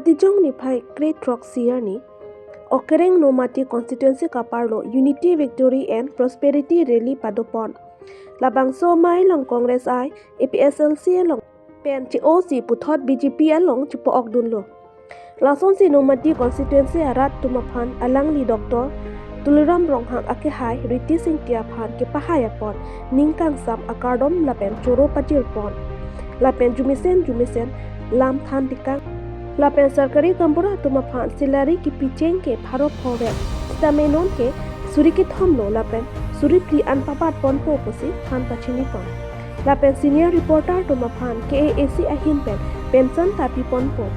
Patijong ni phai Great Rock Seer ni Okereng Nomati constituency keparlo Unity Victory and Prosperity Rally padopon. Labang so mai long Congress ai APSLC long pen ci OC puthot BJP along ci pook dunlo. Lason si Nomati constituency arat tumaphan alang li Dr. Tuliram ronghang ake hai riti sing tia phan ke pahaya pon ningkang sam akardom lapen choro pajil pon. Lapen jumisen lam than tikang lapen sarkari kampura tumaphan silari ki picheng ke pharo phore stamenon ke suri ki thomlo lapen suri pri an papat pon po posi than pachini pon. Lapen senior reporter tumaphan KAC ahin pension tapi pon po.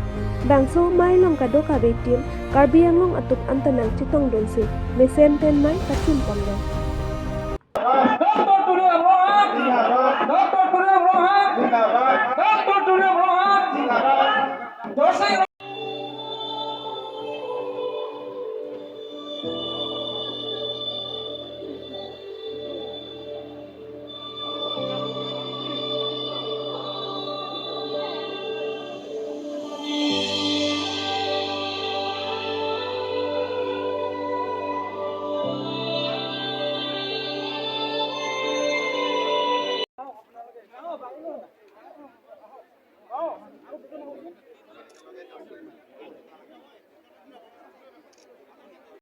Bangso mai long kadoka betim karbi anglong atuk antanang chitong donsi mesen pen mai kachun pon.